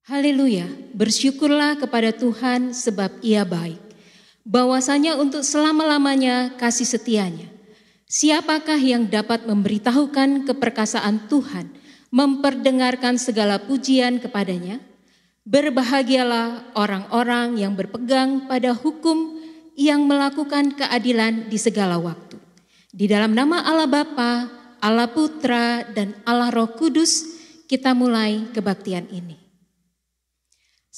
Haleluya, bersyukurlah kepada Tuhan sebab Ia baik. Bahwasanya untuk selama-lamanya kasih setianya. Siapakah yang dapat memberitahukan keperkasaan Tuhan, memperdengarkan segala pujian kepadanya? Berbahagialah orang-orang yang berpegang pada hukum, yang melakukan keadilan di segala waktu. Di dalam nama Allah Bapa, Allah Putra, dan Allah Roh Kudus, kita mulai kebaktian ini.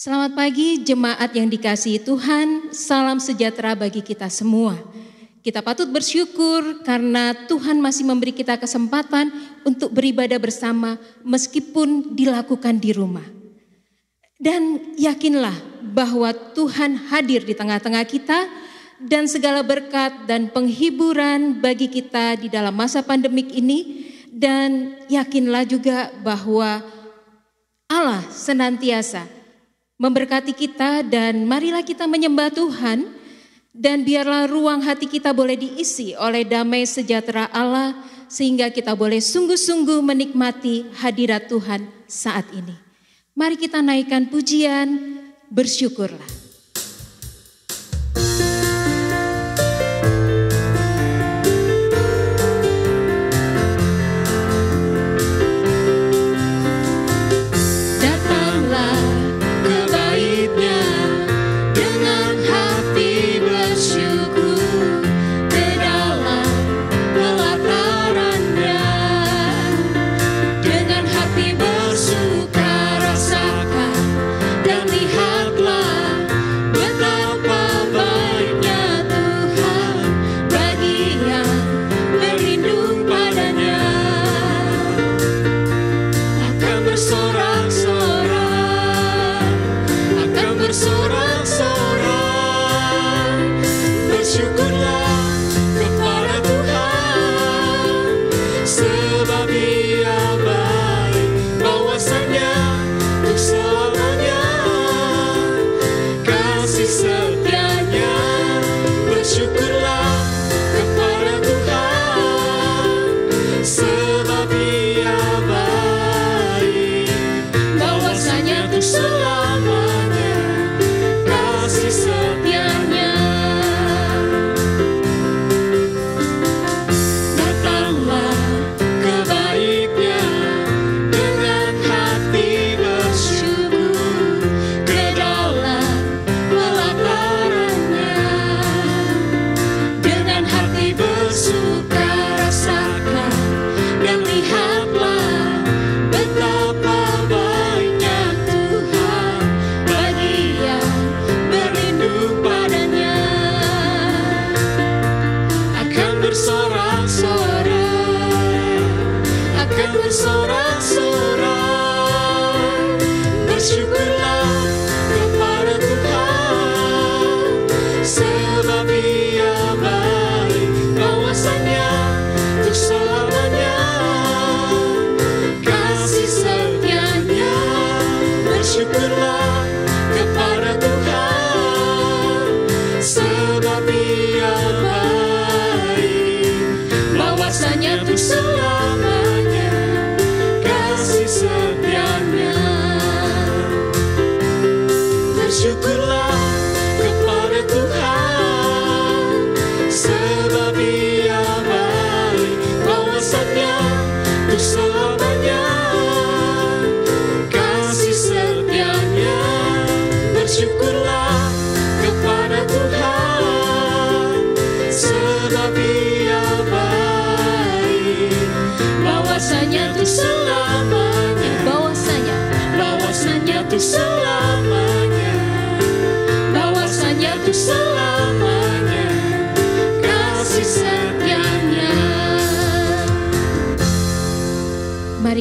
Selamat pagi jemaat yang dikasihi Tuhan, salam sejahtera bagi kita semua. Kita patut bersyukur karena Tuhan masih memberi kita kesempatan untuk beribadah bersama meskipun dilakukan di rumah. Dan yakinlah bahwa Tuhan hadir di tengah-tengah kita dan segala berkat dan penghiburan bagi kita di dalam masa pandemik ini. Dan yakinlah juga bahwa Allah senantiasa memberkati kita dan marilah kita menyembah Tuhan dan biarlah ruang hati kita boleh diisi oleh damai sejahtera Allah sehingga kita boleh sungguh-sungguh menikmati hadirat Tuhan saat ini. Mari kita naikkan pujian, bersyukurlah.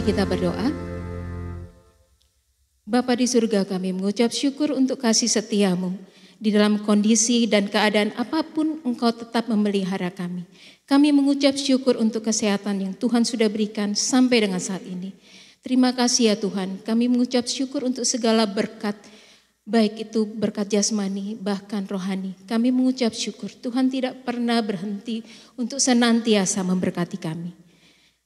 Mari kita berdoa. Bapa di surga, kami mengucap syukur untuk kasih setiamu. Di dalam kondisi dan keadaan apapun Engkau tetap memelihara kami. Kami mengucap syukur untuk kesehatan yang Tuhan sudah berikan sampai dengan saat ini. Terima kasih ya Tuhan, kami mengucap syukur untuk segala berkat. Baik itu berkat jasmani bahkan rohani. Kami mengucap syukur Tuhan tidak pernah berhenti untuk senantiasa memberkati kami.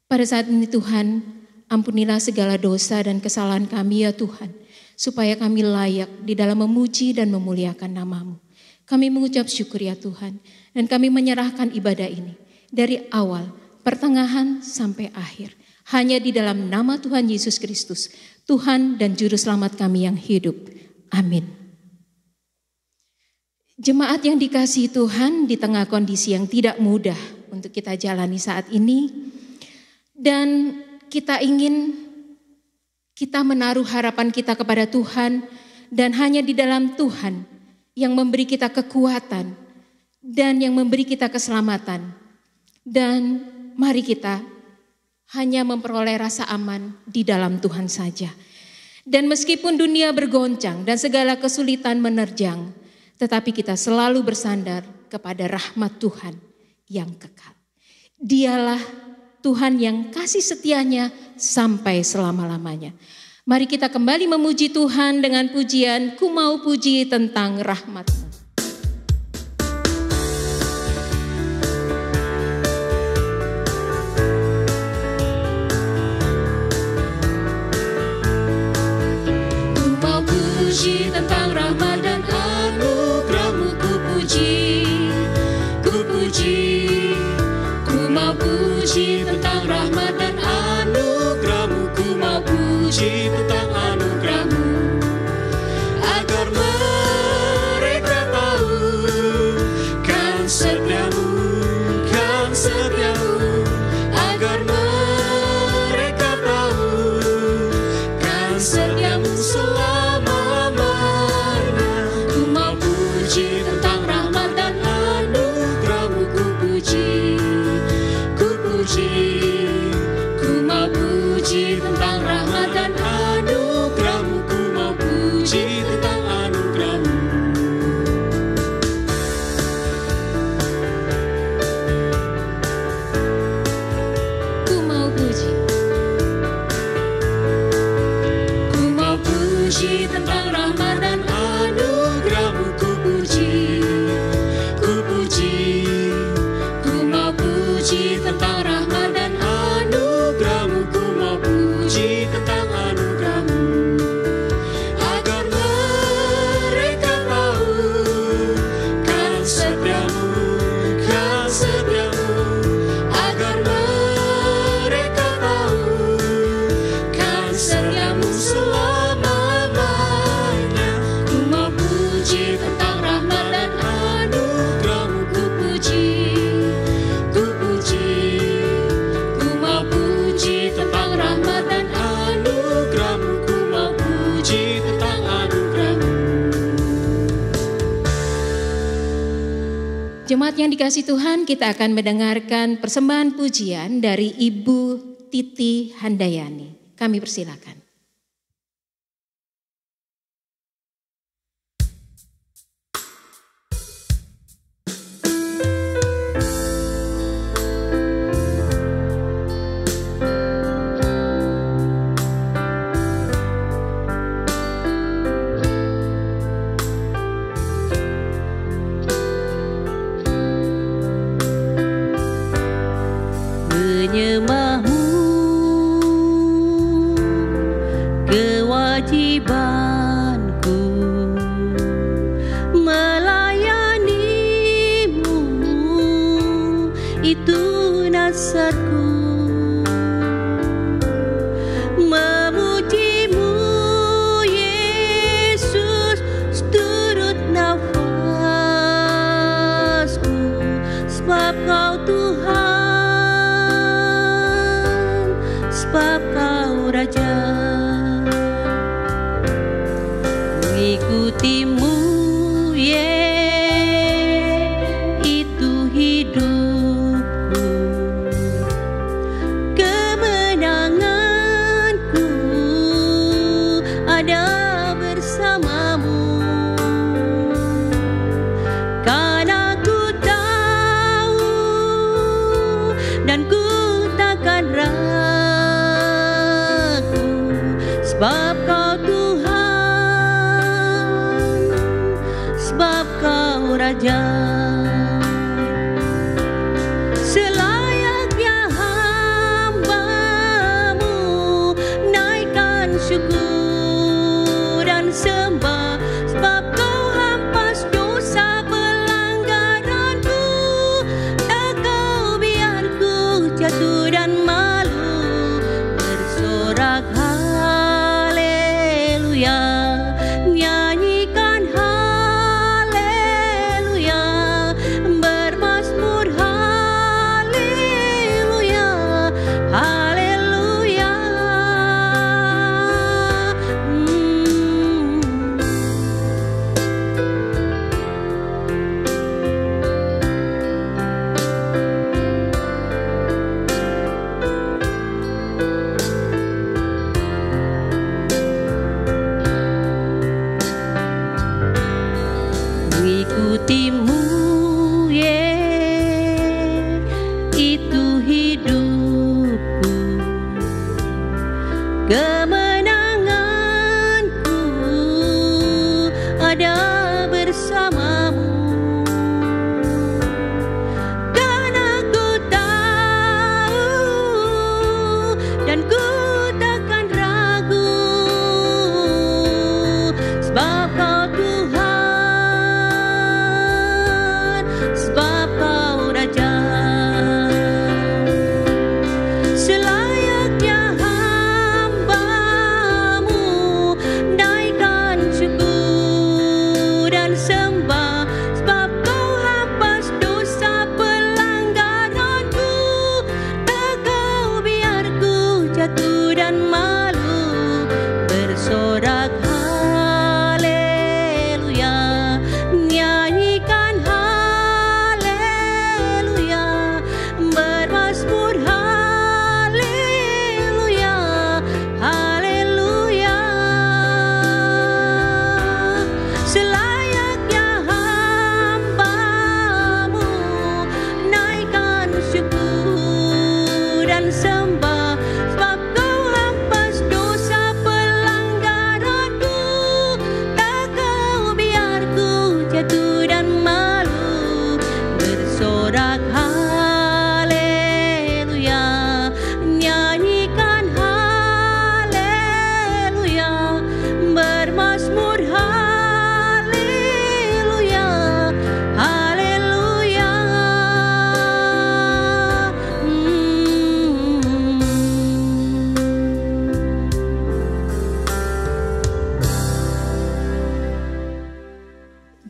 Pada saat ini Tuhan, ampunilah segala dosa dan kesalahan kami ya Tuhan. supaya kami layak di dalam memuji dan memuliakan nama-Mu. Kami mengucap syukur ya Tuhan, dan kami menyerahkan ibadah ini dari awal, pertengahan sampai akhir. Hanya di dalam nama Tuhan Yesus Kristus, Tuhan dan Juru Selamat kami yang hidup. Amin. Jemaat yang dikasihi Tuhan, di tengah kondisi yang tidak mudah untuk kita jalani saat ini, dan kita menaruh harapan kita kepada Tuhan, dan hanya di dalam Tuhan yang memberi kita kekuatan dan yang memberi kita keselamatan. Dan mari kita hanya memperoleh rasa aman di dalam Tuhan saja. Dan meskipun dunia bergoncang dan segala kesulitan menerjang, tetapi kita selalu bersandar kepada rahmat Tuhan yang kekal. Dialah Tuhan yang kasih setianya sampai selama-lamanya. Mari kita kembali memuji Tuhan dengan pujian Ku Mau Puji tentang rahmat-Mu. Ku mau puji tentang rahmat dan anugerah-Mu, ku puji, ku puji. Ku mau puji tentang rahmat dan anugerah-Mu, ku mau puji tentang anugerah-Mu, agar mereka tahu kan setiamu, agar mereka tahu kan setiamu selama-lamanya. Ku mau puji tentang rahmat dan anugerah-Mu, ku puji, ku puji. Ku mau puji tentang rahmat dan anugerah-Mu, ku mau puji tentang anugerah-Mu. Ku mau puji, ku mau puji tentang rahmat dan anugerah-Mu, ku puji, ku puji. Ku mau puji tentang rahmat dan anugerah-Mu, ku mau puji tentang anugerah-Mu, agar mereka tahu kan setiamu, agar mereka tahu kan setiamu selama-lamanya. Ku mau puji tentang rahmat dan anugerah-Mu, ku puji, ku puji. Ku mau puji tentang rahmat dan anugerah-Mu, ku mau puji tentang anugerah-Mu. Jemaat yang dikasihi Tuhan, kita akan mendengarkan persembahan pujian dari Ibu Titi Handayani. Kami persilakan. Menyembah-Mu kewajibanku, melayani-Mu itu nasarku, memuji-Mu Yesus seturut nafasku, sebab Kau Tuhan, sebab Kau Raja. Mengikuti-Mu itu hidupku, kemenanganku ada bersama-Mu. Karena ku tahu dan ku takkan ragu, sebab Kau Tuhan, sebab Kau Raja. Selayaknya hamba-Mu naikkan syukur mengikutimu, itu hidupku, kemenanganku ada bersamamu. Dan aku tahu dan ku takkan ragu, sebab Kau Tuhan, sebab Kau Raja. Selayaknya hamba-Mu naikkan syukur dan sembah, sebab Kau hapus dosa pelanggaranku. Tak Kau biar ku jatuh dan malu, bersorak haleluya, nyanyikan haleluya, bermazmur haleluya, haleluya. Selayaknya hamba-Mu naikkan syukur dan sembah, sebab Kau hapus dosa pelanggaranku. Tak Kau biar ku jatuh dan malu, bersorak haleluya, nyanyikan haleluya, bermazmur haleluya, haleluya.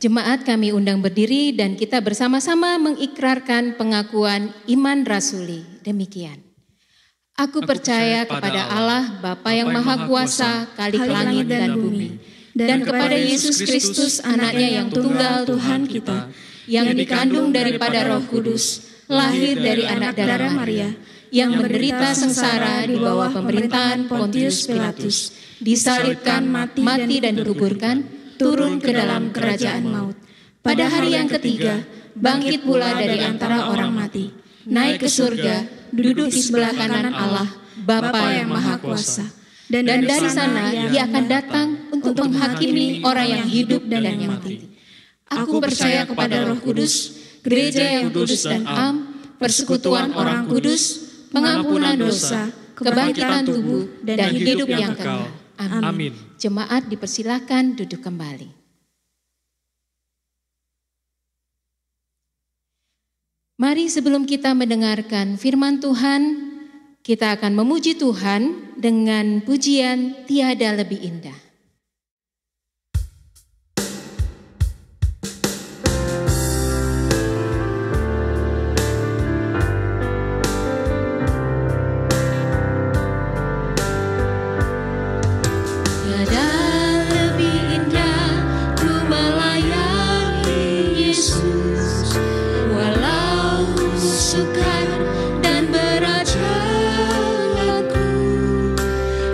Jemaat kami undang berdiri dan kita bersama-sama mengikrarkan pengakuan iman rasuli. Demikian. Aku percaya kepada Allah, Bapa yang Maha Kuasa, Khalik langit dan bumi, dan kepada Yesus Kristus, anaknya yang tunggal Tuhan kita, yang dikandung daripada Roh Kudus, lahir dari anak darah Maria, yang menderita sengsara di bawah pemerintahan Pontius Pilatus, disalibkan, mati dan dikuburkan, turun ke dalam kerajaan maut. Pada hari yang ketiga, bangkit pula dari antara orang mati, naik ke surga, duduk di sebelah kanan Allah, Bapa yang Maha Kuasa. Dan dari sana Ia akan datang untuk menghakimi orang yang hidup dan yang mati. Aku percaya kepada Roh Kudus, gereja yang kudus dan am, persekutuan orang kudus, pengampunan dosa, kebangkitan tubuh, dan hidup yang kekal. Amin. Jemaat dipersilakan duduk kembali. Mari sebelum kita mendengarkan firman Tuhan, kita akan memuji Tuhan dengan pujian Tiada Lebih Indah.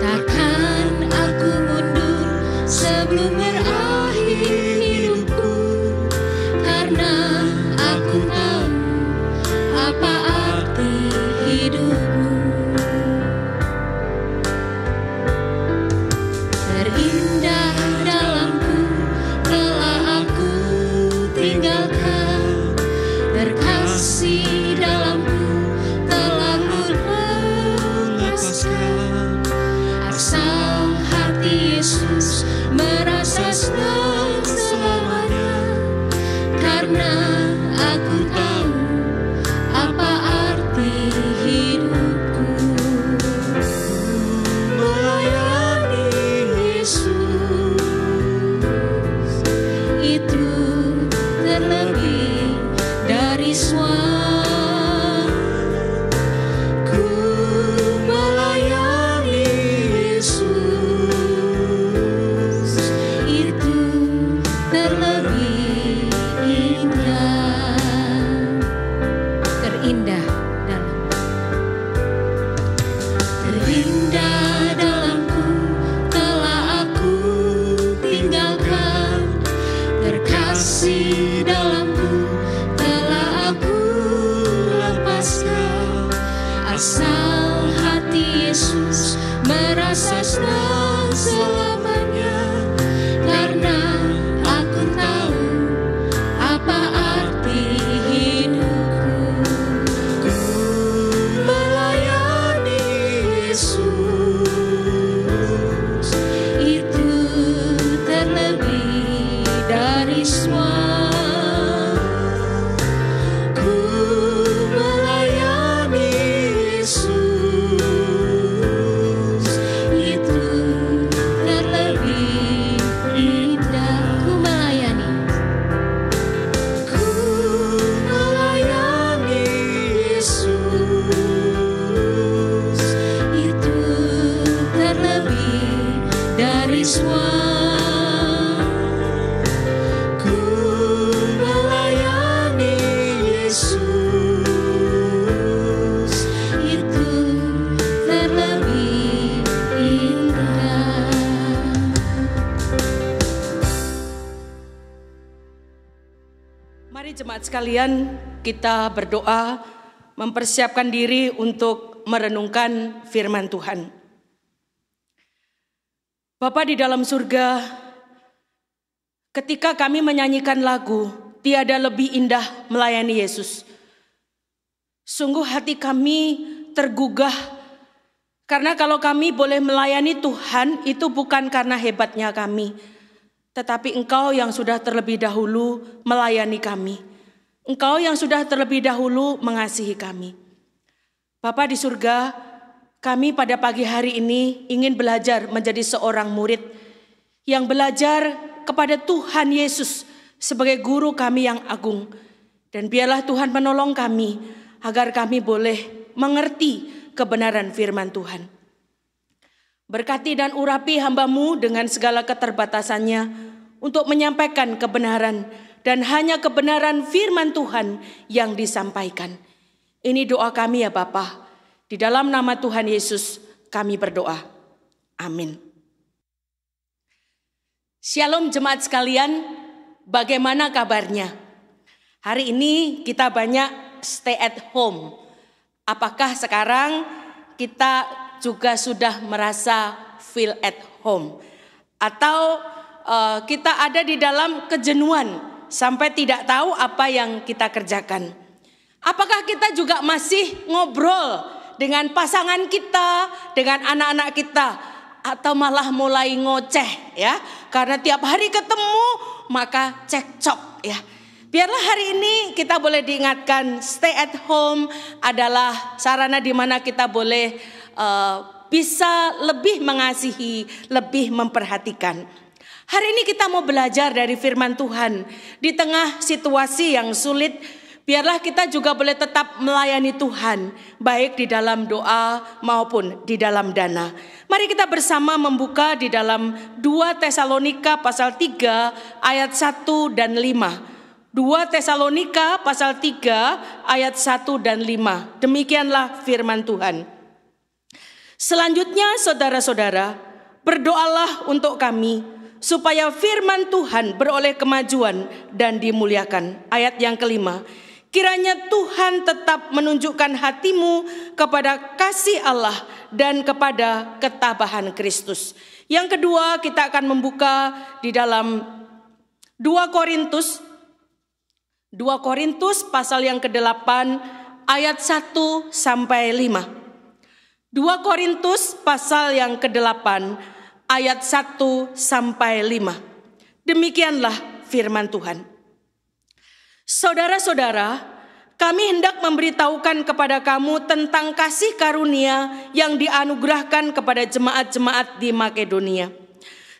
Takkan aku mundur kasih dalamku telah aku lepaskan. Asal hati Yesus merasa senang selamanya, karena aku tahu apa arti hidupku. Ku melayani Yesus, itu terlebih dari semua. Ku melayani Yesus, itu terlebih indah. Ku melayani, ku melayani Yesus, itu terlebih dari semua. Ku melayani Yesus, itu terlebih indah. Mari jemaat sekalian, kita berdoa mempersiapkan diri untuk merenungkan firman Tuhan. Bapa di dalam surga, ketika kami menyanyikan lagu Tiada Lebih Indah Melayani Yesus, sungguh hati kami tergugah, karena kalau kami boleh melayani Tuhan itu bukan karena hebatnya kami, tetapi Engkau yang sudah terlebih dahulu melayani kami. Engkau yang sudah terlebih dahulu mengasihi kami. Bapa di surga, kami pada pagi hari ini ingin belajar menjadi seorang murid yang belajar kepada Tuhan Yesus sebagai guru kami yang agung. Dan biarlah Tuhan menolong kami agar kami boleh mengerti kebenaran firman Tuhan. Berkati dan urapi hamba-Mu dengan segala keterbatasannya untuk menyampaikan kebenaran, dan hanya kebenaran firman Tuhan yang disampaikan. Ini doa kami ya Bapa. Di dalam nama Tuhan Yesus kami berdoa. Amin. Shalom jemaat sekalian, bagaimana kabarnya? Hari ini kita banyak stay at home. Apakah sekarang kita juga sudah merasa feel at home? Atau kita ada di dalam kejenuhan sampai tidak tahu apa yang kita kerjakan? Apakah kita juga masih ngobrol dengan pasangan kita, dengan anak-anak kita, atau malah mulai ngoceh ya? Karena tiap hari ketemu maka cekcok ya. Biarlah hari ini kita boleh diingatkan stay at home adalah sarana di mana kita boleh bisa lebih mengasihi, lebih memperhatikan. Hari ini kita mau belajar dari firman Tuhan. Di tengah situasi yang sulit, biarlah kita juga boleh tetap melayani Tuhan, baik di dalam doa maupun di dalam dana. Mari kita bersama membuka di dalam 2 Tesalonika pasal 3 ayat 1 dan 5. 2 Tesalonika pasal 3 ayat 1 dan 5. Demikianlah firman Tuhan. Selanjutnya saudara-saudara, berdoalah untuk kami, supaya firman Tuhan beroleh kemajuan dan dimuliakan. Ayat yang kelima, kiranya Tuhan tetap menunjukkan hatimu kepada kasih Allah dan kepada ketabahan Kristus. Yang kedua, kita akan membuka di dalam 2 Korintus pasal yang ke-8 ayat 1 sampai 5. 2 Korintus pasal yang ke-8 ayat 1 sampai 5. Demikianlah firman Tuhan. Saudara-saudara, kami hendak memberitahukan kepada kamu tentang kasih karunia yang dianugerahkan kepada jemaat-jemaat di Makedonia.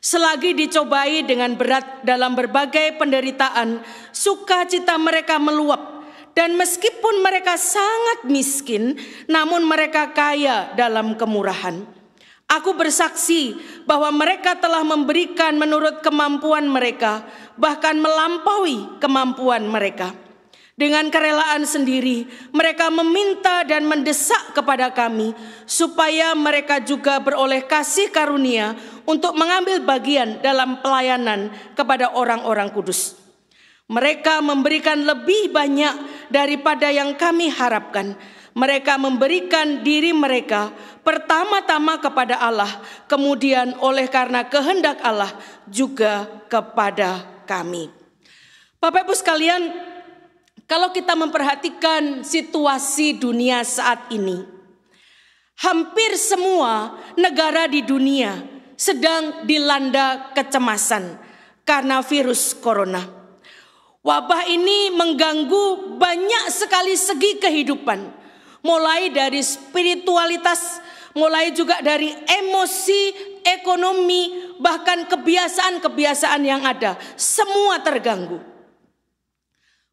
Selagi dicobai dengan berat dalam berbagai penderitaan, sukacita mereka meluap. Dan meskipun mereka sangat miskin, namun mereka kaya dalam kemurahan. Aku bersaksi bahwa mereka telah memberikan menurut kemampuan mereka, bahkan melampaui kemampuan mereka. Dengan kerelaan sendiri, mereka meminta dan mendesak kepada kami, supaya mereka juga beroleh kasih karunia untuk mengambil bagian dalam pelayanan kepada orang-orang kudus. Mereka memberikan lebih banyak daripada yang kami harapkan. Mereka memberikan diri mereka pertama-tama kepada Allah, kemudian oleh karena kehendak Allah juga kepada kami. Bapak Ibu sekalian, kalau kita memperhatikan situasi dunia saat ini, hampir semua negara di dunia sedang dilanda kecemasan karena virus corona. Wabah ini mengganggu banyak sekali segi kehidupan, mulai dari spiritualitas, mulai juga dari emosi, ekonomi, bahkan kebiasaan-kebiasaan yang ada, semua terganggu.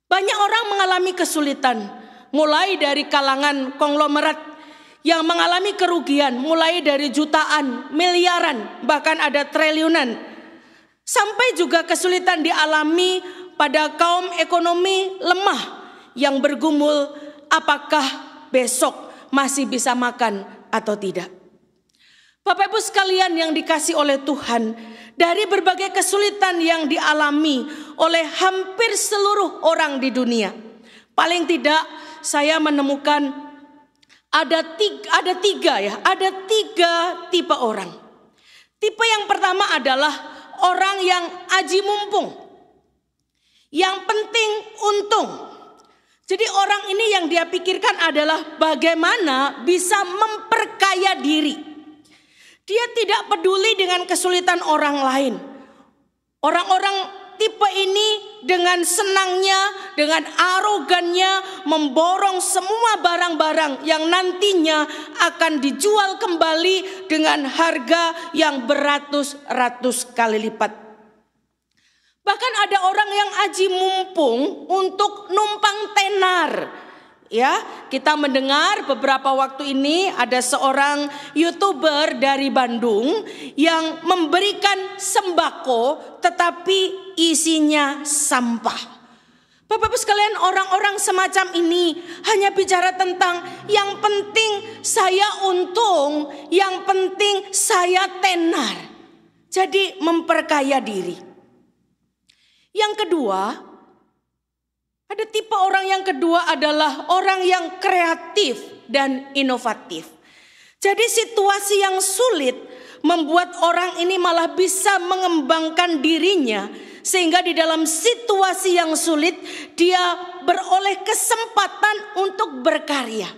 Banyak orang mengalami kesulitan, mulai dari kalangan konglomerat yang mengalami kerugian, mulai dari jutaan, miliaran, bahkan ada triliunan, sampai juga kesulitan dialami pada kaum ekonomi lemah yang bergumul apakah besok masih bisa makan atau tidak. Bapak Ibu sekalian yang dikasihi oleh Tuhan, dari berbagai kesulitan yang dialami oleh hampir seluruh orang di dunia, paling tidak saya menemukan ada tiga tipe orang. Tipe yang pertama adalah orang yang aji mumpung, yang penting untung. Jadi orang ini yang dia pikirkan adalah bagaimana bisa memperkaya diri. Dia tidak peduli dengan kesulitan orang lain. Orang-orang tipe ini dengan senangnya, dengan arogannya memborong semua barang-barang yang nantinya akan dijual kembali dengan harga yang beratus-ratus kali lipat. Bahkan ada orang yang aji mumpung untuk numpang tenar. Ya, kita mendengar beberapa waktu ini ada seorang YouTuber dari Bandung yang memberikan sembako tetapi isinya sampah. Bapak-Bapak sekalian, orang-orang semacam ini hanya bicara tentang yang penting saya untung, yang penting saya tenar. Jadi memperkaya diri. Yang kedua, ada tipe orang yang kedua adalah orang yang kreatif dan inovatif. Jadi situasi yang sulit membuat orang ini malah bisa mengembangkan dirinya, sehingga di dalam situasi yang sulit dia beroleh kesempatan untuk berkarya.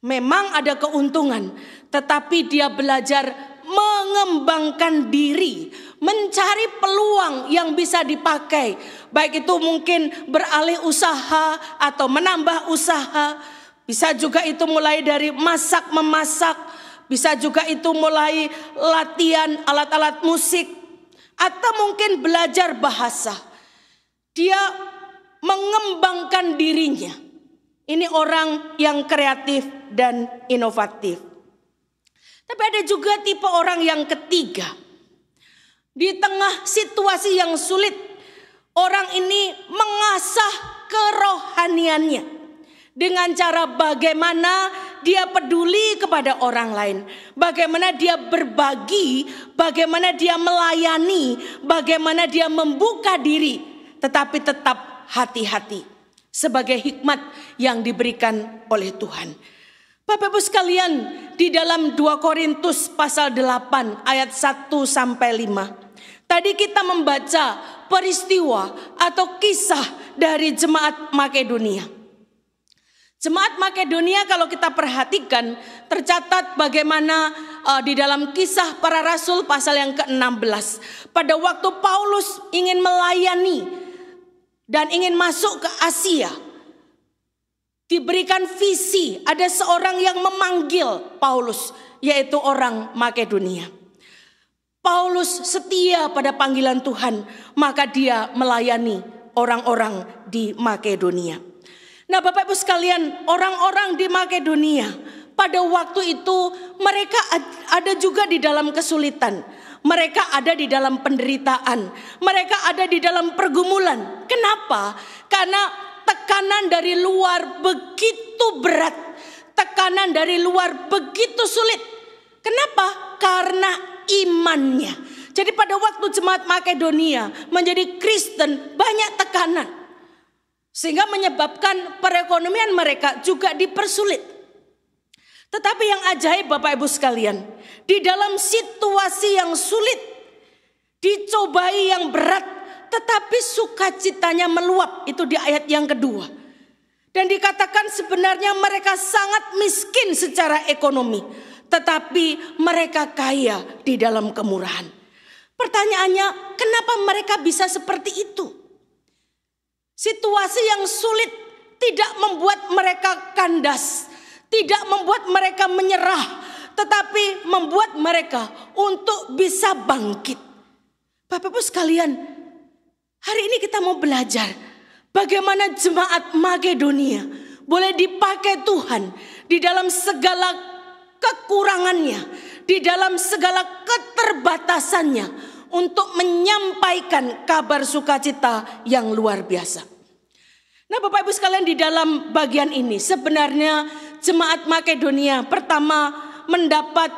Memang ada keuntungan, tetapi dia belajar mengembangkan diri, mencari peluang yang bisa dipakai, baik itu mungkin beralih usaha atau menambah usaha, bisa juga itu mulai dari masak memasak, bisa juga itu mulai latihan alat-alat musik, atau mungkin belajar bahasa. Dia mengembangkan dirinya. Ini orang yang kreatif dan inovatif. Tapi ada juga tipe orang yang ketiga. Di tengah situasi yang sulit, orang ini mengasah kerohaniannya dengan cara bagaimana dia peduli kepada orang lain, bagaimana dia berbagi, bagaimana dia melayani, bagaimana dia membuka diri, tetapi tetap hati-hati sebagai hikmat yang diberikan oleh Tuhan. Bapak Ibu sekalian, di dalam 2 Korintus pasal 8 ayat 1 sampai 5. Tadi kita membaca peristiwa atau kisah dari jemaat Makedonia. Jemaat Makedonia kalau kita perhatikan tercatat bagaimana di dalam kisah para rasul pasal yang ke-16. Pada waktu Paulus ingin melayani dan ingin masuk ke Asia, diberikan visi, ada seorang yang memanggil Paulus, yaitu orang Makedonia. Paulus setia pada panggilan Tuhan, maka dia melayani orang-orang di Makedonia. Nah Bapak Ibu sekalian, orang-orang di Makedonia pada waktu itu mereka ada juga di dalam kesulitan. Mereka ada di dalam penderitaan. Mereka ada di dalam pergumulan. Kenapa? Karena tekanan dari luar begitu berat, tekanan dari luar begitu sulit. Kenapa? Karena imannya. Jadi pada waktu jemaat Makedonia menjadi Kristen, banyak tekanan. sehingga menyebabkan perekonomian mereka juga dipersulit. Tetapi yang ajaib Bapak Ibu sekalian, di dalam situasi yang sulit, dicobai yang berat, tetapi sukacitanya meluap. Itu di ayat yang kedua. Dan dikatakan sebenarnya mereka sangat miskin secara ekonomi, tetapi mereka kaya di dalam kemurahan. Pertanyaannya, kenapa mereka bisa seperti itu? Situasi yang sulit tidak membuat mereka kandas, tidak membuat mereka menyerah, tetapi membuat mereka untuk bisa bangkit. Bapak Ibu sekalian, hari ini kita mau belajar bagaimana jemaat Makedonia boleh dipakai Tuhan di dalam segala kekurangannya, di dalam segala keterbatasannya untuk menyampaikan kabar sukacita yang luar biasa. Nah Bapak Ibu sekalian, di dalam bagian ini sebenarnya jemaat Makedonia pertama mendapat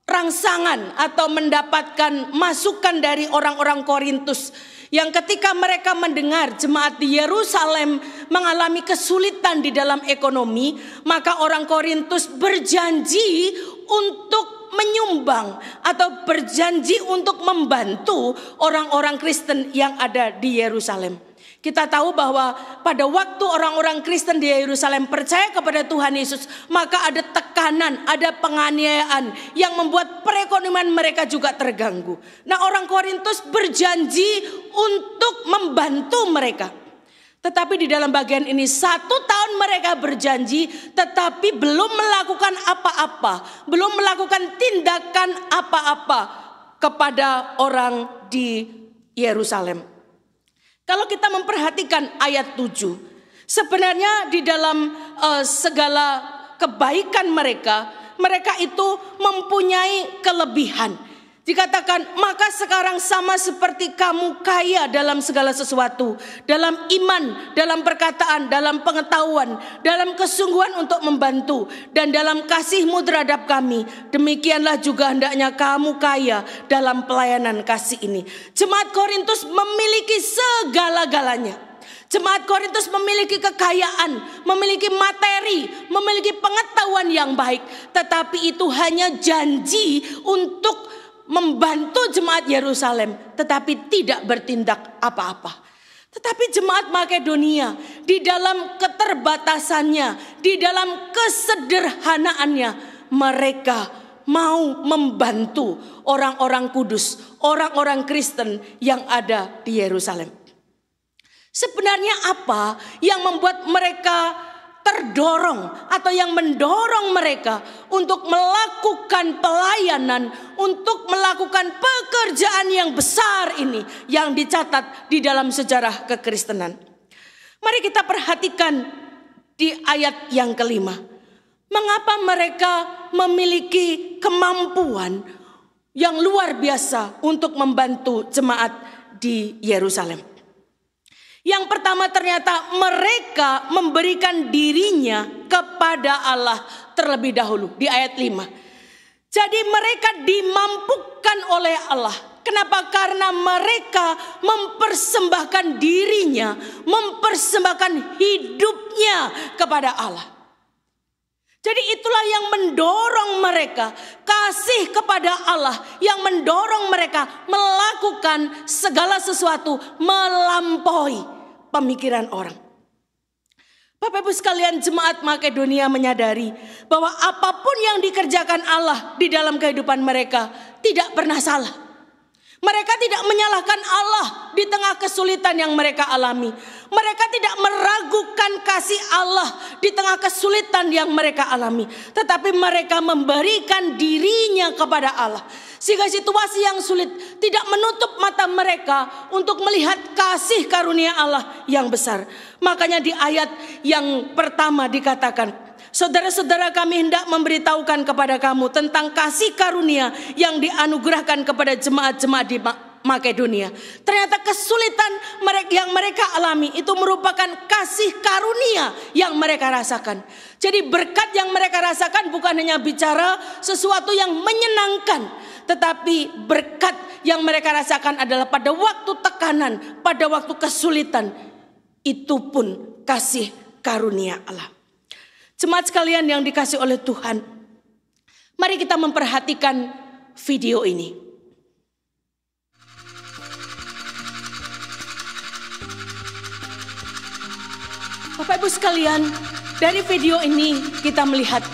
rangsangan atau mendapatkan masukan dari orang-orang Korintus yang ketika mereka mendengar jemaat di Yerusalem mengalami kesulitan di dalam ekonomi, maka orang Korintus berjanji untuk menyumbang atau berjanji untuk membantu orang-orang Kristen yang ada di Yerusalem. Kita tahu bahwa pada waktu orang-orang Kristen di Yerusalem percaya kepada Tuhan Yesus, maka ada tekanan, ada penganiayaan yang membuat perekonomian mereka juga terganggu. Nah, orang Korintus berjanji untuk membantu mereka. Tetapi di dalam bagian ini 1 tahun mereka berjanji, tetapi belum melakukan apa-apa, belum melakukan tindakan apa-apa kepada orang di Yerusalem. Kalau kita memperhatikan ayat 7, sebenarnya di dalam segala kebaikan mereka itu mempunyai kelebihan. Dikatakan, maka sekarang sama seperti kamu kaya dalam segala sesuatu, dalam iman, dalam perkataan, dalam pengetahuan, dalam kesungguhan untuk membantu, dan dalam kasihmu terhadap kami, demikianlah juga hendaknya kamu kaya dalam pelayanan kasih ini. Jemaat Korintus memiliki segala-galanya. Jemaat Korintus memiliki kekayaan, memiliki materi, memiliki pengetahuan yang baik, tetapi itu hanya janji untuk membantu jemaat Yerusalem, tetapi tidak bertindak apa-apa. Tetapi jemaat Makedonia di dalam keterbatasannya, di dalam kesederhanaannya, mereka mau membantu orang-orang kudus, orang-orang Kristen yang ada di Yerusalem. Sebenarnya apa yang membuat mereka terdorong atau yang mendorong mereka untuk melakukan pelayanan, untuk melakukan pekerjaan yang besar ini yang dicatat di dalam sejarah kekristenan? Mari kita perhatikan di ayat yang kelima. Mengapa mereka memiliki kemampuan yang luar biasa untuk membantu jemaat di Yerusalem? Yang pertama, ternyata mereka memberikan dirinya kepada Allah terlebih dahulu di ayat 5. Jadi mereka dimampukan oleh Allah. Kenapa? Karena mereka mempersembahkan dirinya, mempersembahkan hidupnya kepada Allah. Jadi itulah yang mendorong mereka, kasih kepada Allah yang mendorong mereka melakukan segala sesuatu melampaui pemikiran orang. Bapak Ibu sekalian, jemaat Makedonia menyadari bahwa apapun yang dikerjakan Allah di dalam kehidupan mereka tidak pernah salah. Mereka tidak menyalahkan Allah di tengah kesulitan yang mereka alami. Mereka tidak meragukan kasih Allah di tengah kesulitan yang mereka alami. Tetapi mereka memberikan dirinya kepada Allah. Sehingga situasi yang sulit tidak menutup mata mereka untuk melihat kasih karunia Allah yang besar. Makanya di ayat yang pertama dikatakan, saudara-saudara, kami hendak memberitahukan kepada kamu tentang kasih karunia yang dianugerahkan kepada jemaat-jemaat di Makedonia. Ternyata kesulitan yang mereka alami itu merupakan kasih karunia yang mereka rasakan. Jadi berkat yang mereka rasakan bukan hanya bicara sesuatu yang menyenangkan, tetapi berkat yang mereka rasakan adalah pada waktu tekanan, pada waktu kesulitan, Itu pun kasih karunia Allah. Jemaat sekalian yang dikasih oleh Tuhan, mari kita memperhatikan video ini. Bapak Ibu sekalian, dari video ini kita melihat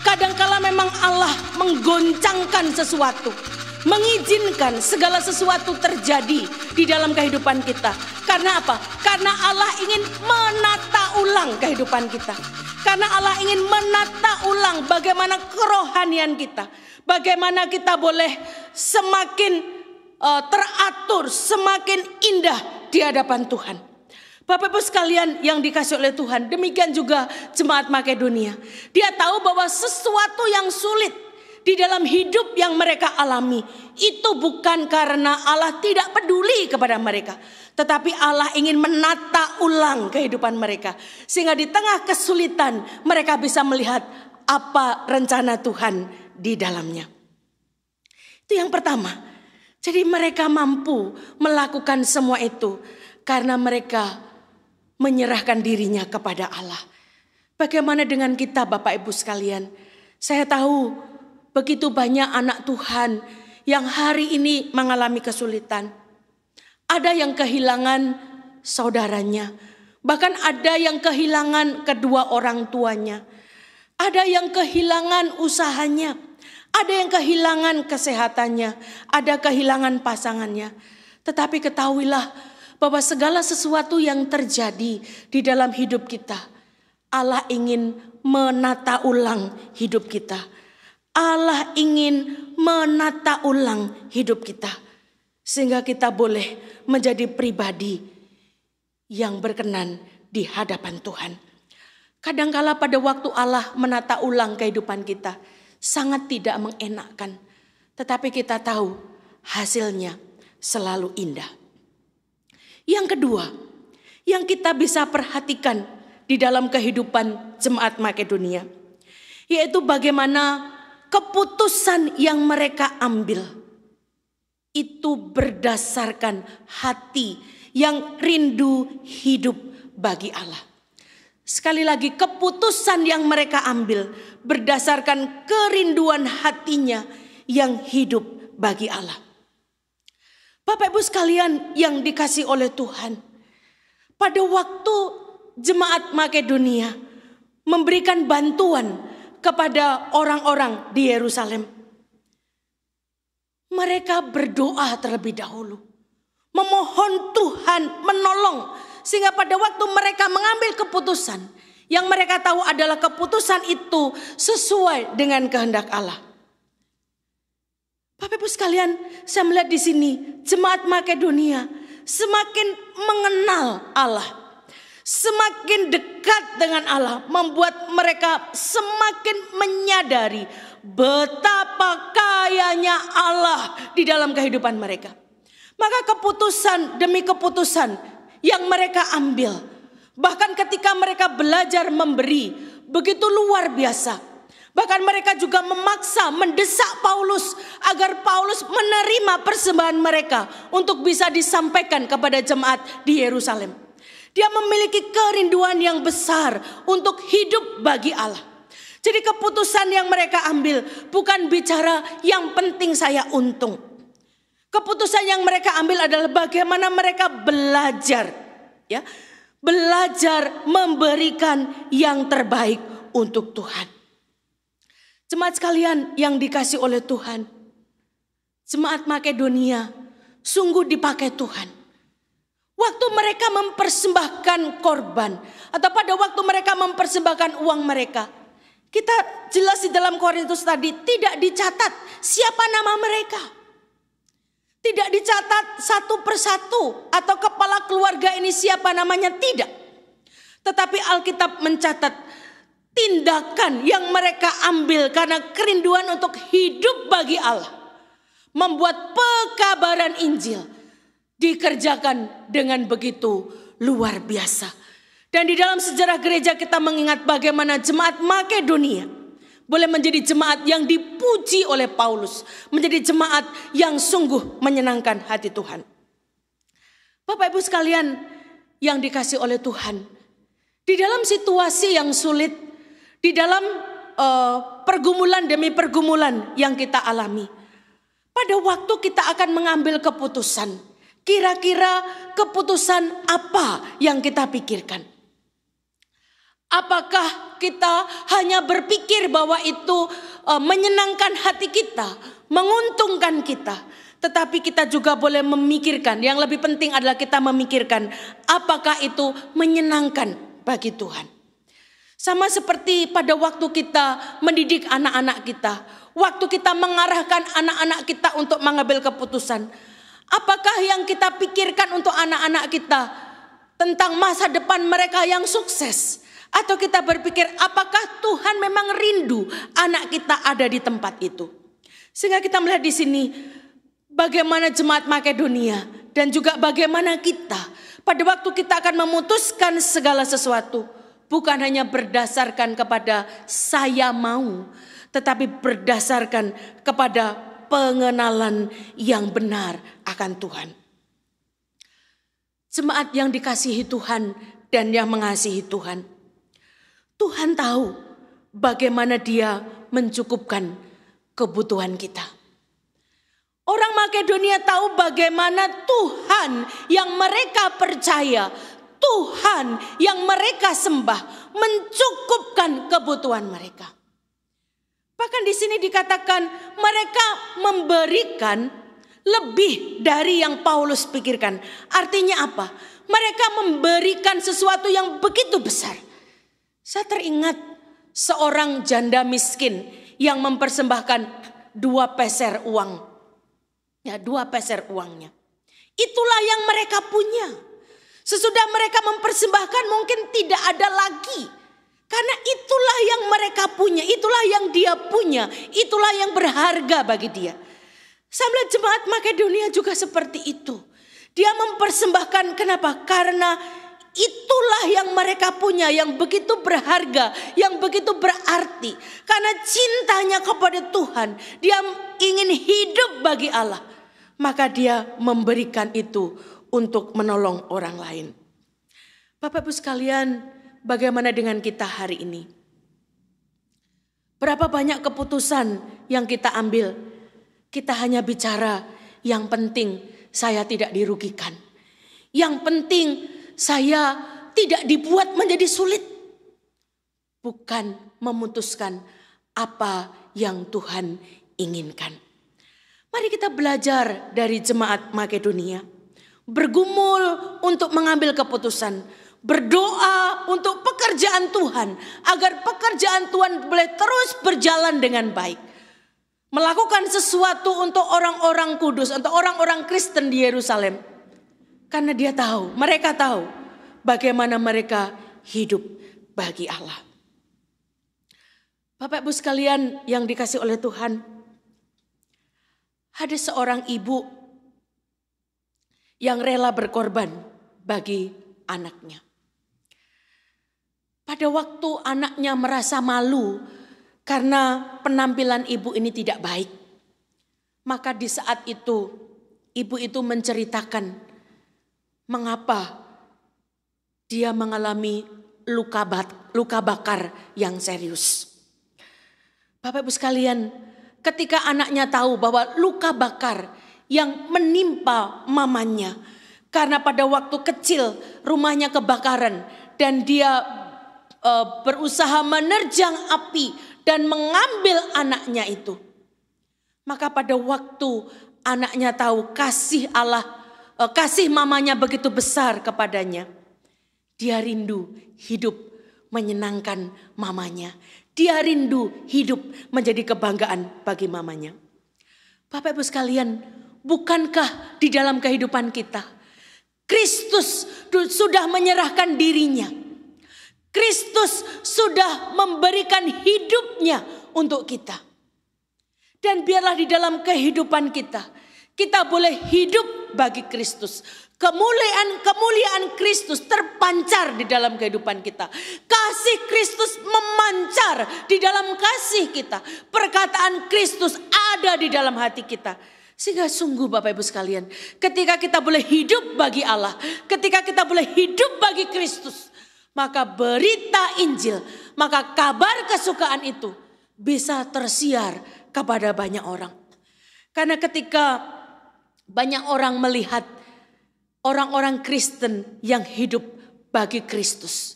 kadangkala memang Allah menggoncangkan sesuatu, mengizinkan segala sesuatu terjadi di dalam kehidupan kita. Karena apa? Karena Allah ingin menata ulang kehidupan kita. Karena Allah ingin menata ulang bagaimana kerohanian kita. Bagaimana kita boleh semakin teratur, semakin indah di hadapan Tuhan. Bapak Ibu sekalian yang dikasih oleh Tuhan, demikian juga jemaat Makedonia. Dia tahu bahwa sesuatu yang sulit di dalam hidup yang mereka alami itu bukan karena Allah tidak peduli kepada mereka, tetapi Allah ingin menata ulang kehidupan mereka. Sehingga di tengah kesulitan mereka bisa melihat apa rencana Tuhan di dalamnya. Itu yang pertama. Jadi mereka mampu melakukan semua itu karena mereka menyerahkan dirinya kepada Allah. Bagaimana dengan kita Bapak Ibu sekalian? Saya tahu begitu banyak anak Tuhan yang hari ini mengalami kesulitan. Ada yang kehilangan saudaranya. Bahkan ada yang kehilangan kedua orang tuanya. Ada yang kehilangan usahanya. Ada yang kehilangan kesehatannya. Ada kehilangan pasangannya. Tetapi ketahuilah bahwa segala sesuatu yang terjadi di dalam hidup kita, Allah ingin menata ulang hidup kita. Allah ingin menata ulang hidup kita. Sehingga kita boleh menjadi pribadi yang berkenan di hadapan Tuhan. Kadangkala pada waktu Allah menata ulang kehidupan kita, sangat tidak mengenakkan. Tetapi kita tahu hasilnya selalu indah. Yang kedua, yang kita bisa perhatikan di dalam kehidupan jemaat Makedonia, yaitu bagaimana keputusan yang mereka ambil itu berdasarkan hati yang rindu hidup bagi Allah. Sekali lagi, keputusan yang mereka ambil berdasarkan kerinduan hatinya yang hidup bagi Allah. Bapak Ibu sekalian yang dikasih oleh Tuhan, pada waktu jemaat Makedonia memberikan bantuan kepada orang-orang di Yerusalem, mereka berdoa terlebih dahulu, memohon Tuhan menolong, sehingga pada waktu mereka mengambil keputusan yang mereka tahu adalah keputusan itu sesuai dengan kehendak Allah. Bapak Ibu sekalian, saya melihat di sini jemaat Makedonia semakin mengenal Allah, semakin dekat dengan Allah, membuat mereka semakin menyadari betapa kayanya Allah di dalam kehidupan mereka. Maka keputusan demi keputusan yang mereka ambil, bahkan ketika mereka belajar memberi, begitu luar biasa. Bahkan mereka juga memaksa, mendesak Paulus agar Paulus menerima persembahan mereka untuk bisa disampaikan kepada jemaat di Yerusalem. Dia memiliki kerinduan yang besar untuk hidup bagi Allah. Jadi keputusan yang mereka ambil bukan bicara yang penting saya untung. Keputusan yang mereka ambil adalah bagaimana mereka belajar, ya, belajar memberikan yang terbaik untuk Tuhan. Jemaat sekalian yang dikasih oleh Tuhan, jemaat Makedonia sungguh dipakai Tuhan. Waktu mereka mempersembahkan korban atau pada waktu mereka mempersembahkan uang mereka, kita jelas di dalam Korintus tadi tidak dicatat siapa nama mereka. Tidak dicatat satu persatu atau kepala keluarga ini siapa namanya, tidak. Tetapi Alkitab mencatat tindakan yang mereka ambil karena kerinduan untuk hidup bagi Allah, membuat pekabaran Injil dikerjakan dengan begitu luar biasa. Dan di dalam sejarah gereja kita mengingat bagaimana jemaat Makedonia boleh menjadi jemaat yang dipuji oleh Paulus, menjadi jemaat yang sungguh menyenangkan hati Tuhan. Bapak Ibu sekalian yang dikasih oleh Tuhan, di dalam situasi yang sulit, di dalam pergumulan demi pergumulan yang kita alami, pada waktu kita akan mengambil keputusan, kira-kira keputusan apa yang kita pikirkan? Apakah kita hanya berpikir bahwa itu menyenangkan hati kita, menguntungkan kita, tetapi kita juga boleh memikirkan, yang lebih penting adalah kita memikirkan apakah itu menyenangkan bagi Tuhan. Sama seperti pada waktu kita mendidik anak-anak kita, waktu kita mengarahkan anak-anak kita untuk mengambil keputusan, apakah yang kita pikirkan untuk anak-anak kita tentang masa depan mereka yang sukses? Atau kita berpikir apakah Tuhan memang rindu anak kita ada di tempat itu? Sehingga kita melihat di sini bagaimana jemaat Makedonia dan juga bagaimana kita pada waktu kita akan memutuskan segala sesuatu, bukan hanya berdasarkan kepada saya mau, tetapi berdasarkan kepada pengenalan yang benar akan Tuhan. Jemaat yang dikasihi Tuhan dan yang mengasihi Tuhan, Tuhan tahu bagaimana Dia mencukupkan kebutuhan kita. Orang Makedonia tahu bagaimana Tuhan yang mereka percaya, Tuhan yang mereka sembah mencukupkan kebutuhan mereka. Bahkan di sini dikatakan mereka memberikan lebih dari yang Paulus pikirkan. Artinya apa? Mereka memberikan sesuatu yang begitu besar. Saya teringat seorang janda miskin yang mempersembahkan 2 peser uang. Ya, 2 peser uangnya. Itulah yang mereka punya. Sesudah mereka mempersembahkan mungkin tidak ada lagi. Karena itulah yang mereka punya, itulah yang dia punya, itulah yang berharga bagi dia. Saya melihat jemaat Makedonia juga seperti itu. Dia mempersembahkan, kenapa? Karena itulah yang mereka punya, yang begitu berharga, yang begitu berarti. Karena cintanya kepada Tuhan, dia ingin hidup bagi Allah. Maka dia memberikan itu untuk menolong orang lain. Bapak Ibu sekalian, bagaimana dengan kita hari ini? Berapa banyak keputusan yang kita ambil? Kita hanya bicara, yang penting saya tidak dirugikan. Yang penting saya tidak dibuat menjadi sulit. Bukan memutuskan apa yang Tuhan inginkan. Mari kita belajar dari jemaat Makedonia. Bergumul untuk mengambil keputusan. Berdoa untuk pekerjaan Tuhan. Agar pekerjaan Tuhan boleh terus berjalan dengan baik. Melakukan sesuatu untuk orang-orang kudus. Untuk orang-orang Kristen di Yerusalem. Karena dia tahu, mereka tahu bagaimana mereka hidup bagi Allah. Bapak Ibu sekalian yang dikasih oleh Tuhan. Ada seorang ibu yang rela berkorban bagi anaknya. Pada waktu anaknya merasa malu karena penampilan ibu ini tidak baik. Maka di saat itu, ibu itu menceritakan mengapa dia mengalami luka bakar yang serius. Bapak Ibu sekalian, ketika anaknya tahu bahwa luka bakar yang menimpa mamanya, karena pada waktu kecil rumahnya kebakaran dan dia berusaha menerjang api dan mengambil anaknya itu. Maka pada waktu anaknya tahu kasih mamanya begitu besar kepadanya, dia rindu hidup menyenangkan mamanya. Dia rindu hidup menjadi kebanggaan bagi mamanya. Bapak Ibu sekalian, bukankah di dalam kehidupan kita, Kristus sudah menyerahkan dirinya. Kristus sudah memberikan hidupnya untuk kita. Dan biarlah di dalam kehidupan kita, kita boleh hidup bagi Kristus. Kemuliaan Kristus terpancar di dalam kehidupan kita. Kasih Kristus memancar di dalam kasih kita. Perkataan Kristus ada di dalam hati kita. Sehingga sungguh Bapak Ibu sekalian, ketika kita boleh hidup bagi Allah, ketika kita boleh hidup bagi Kristus, maka berita Injil, maka kabar kesukaan itu bisa tersiar kepada banyak orang. Karena ketika banyak orang melihat orang-orang Kristen yang hidup bagi Kristus,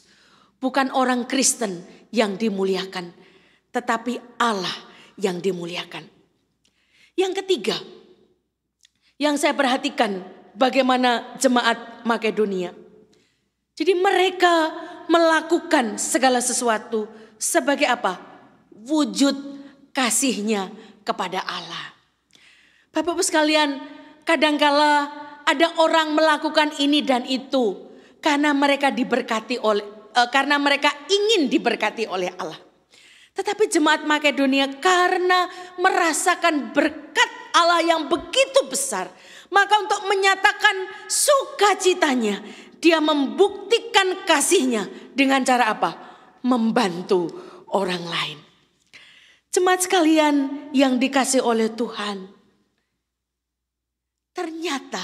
bukan orang Kristen yang dimuliakan, tetapi Allah yang dimuliakan. Yang ketiga, yang saya perhatikan bagaimana jemaat Makedonia. Jadi mereka melakukan segala sesuatu sebagai apa? Wujud kasihnya kepada Allah. Bapak-Ibu sekalian, kadangkala ada orang melakukan ini dan itu karena mereka diberkati karena mereka ingin diberkati oleh Allah. Tetapi jemaat Makedonia karena merasakan berkat Allah yang begitu besar, maka untuk menyatakan sukacitanya, dia membuktikan kasihnya dengan cara apa? Membantu orang lain. Jemaat sekalian yang dikasih oleh Tuhan, ternyata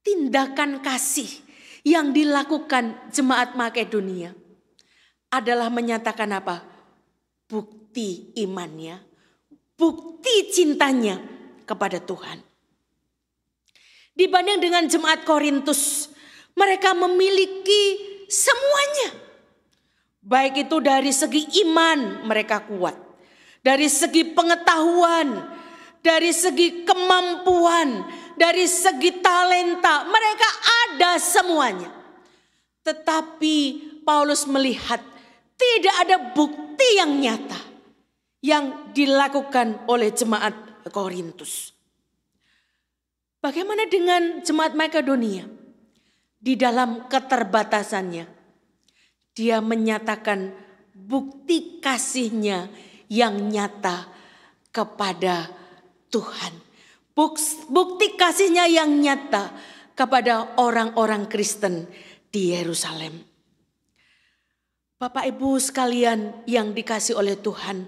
tindakan kasih yang dilakukan jemaat Makedonia adalah menyatakan apa? Bukti imannya, bukti cintanya kepada Tuhan. Dibanding dengan jemaat Korintus, mereka memiliki semuanya. Baik itu dari segi iman mereka kuat, dari segi pengetahuan, dari segi kemampuan, dari segi talenta, mereka ada semuanya. Tetapi Paulus melihat tidak ada bukti yang nyata yang dilakukan oleh jemaat Korintus. Bagaimana dengan jemaat Makedonia? Di dalam keterbatasannya, dia menyatakan bukti kasihnya yang nyata kepada Tuhan. Bukti kasihnya yang nyata kepada orang-orang Kristen di Yerusalem. Bapak Ibu sekalian yang dikasih oleh Tuhan,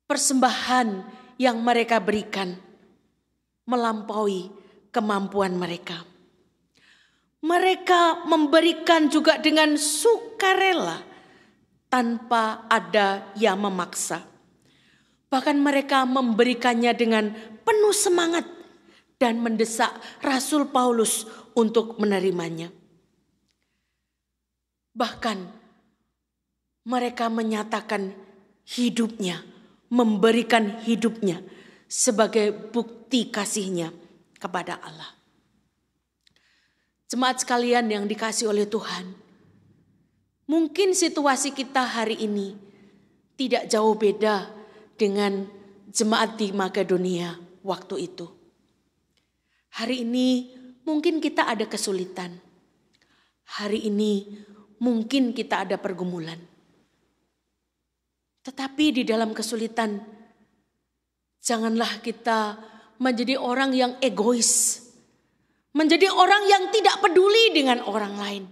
persembahan yang mereka berikan melampaui kemampuan mereka. Mereka memberikan juga dengan sukarela tanpa ada yang memaksa. Bahkan mereka memberikannya dengan penuh semangat dan mendesak Rasul Paulus untuk menerimanya. Bahkan mereka menyatakan hidupnya, memberikan hidupnya sebagai bukti kasihnya kepada Allah. Jemaat sekalian yang dikasih oleh Tuhan, mungkin situasi kita hari ini tidak jauh beda dengan jemaat di Makedonia waktu itu. Hari ini mungkin kita ada kesulitan. Hari ini mungkin kita ada pergumulan. Tetapi di dalam kesulitan, janganlah kita menjadi orang yang egois. Menjadi orang yang tidak peduli dengan orang lain.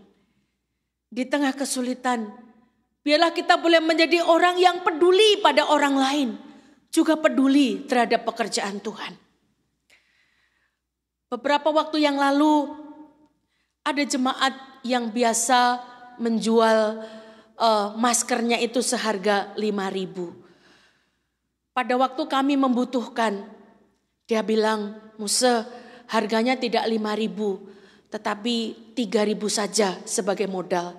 Di tengah kesulitan, biarlah kita boleh menjadi orang yang peduli pada orang lain. Juga peduli terhadap pekerjaan Tuhan. Beberapa waktu yang lalu, ada jemaat yang biasa menjual maskernya itu seharga 5.000. Pada waktu kami membutuhkan, dia bilang, Musa, harganya tidak 5.000, tetapi 3.000 saja sebagai modal.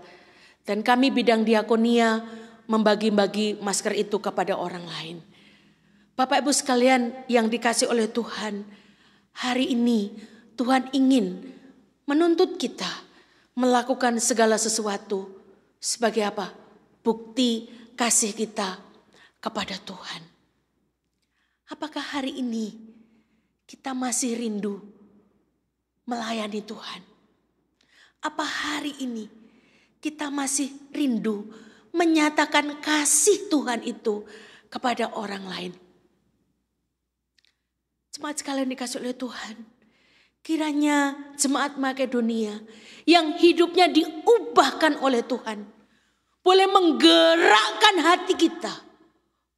Dan kami bidang diakonia membagi-bagi masker itu kepada orang lain. Bapak Ibu sekalian yang dikasih oleh Tuhan, hari ini Tuhan ingin menuntut kita melakukan segala sesuatu sebagai apa? Bukti kasih kita kepada Tuhan. Apakah hari ini kita masih rindu melayani Tuhan? Apa hari ini kita masih rindu menyatakan kasih Tuhan itu kepada orang lain? Jemaat sekalian dikasih oleh Tuhan, kiranya jemaat Makedonia yang hidupnya diubahkan oleh Tuhan boleh menggerakkan hati kita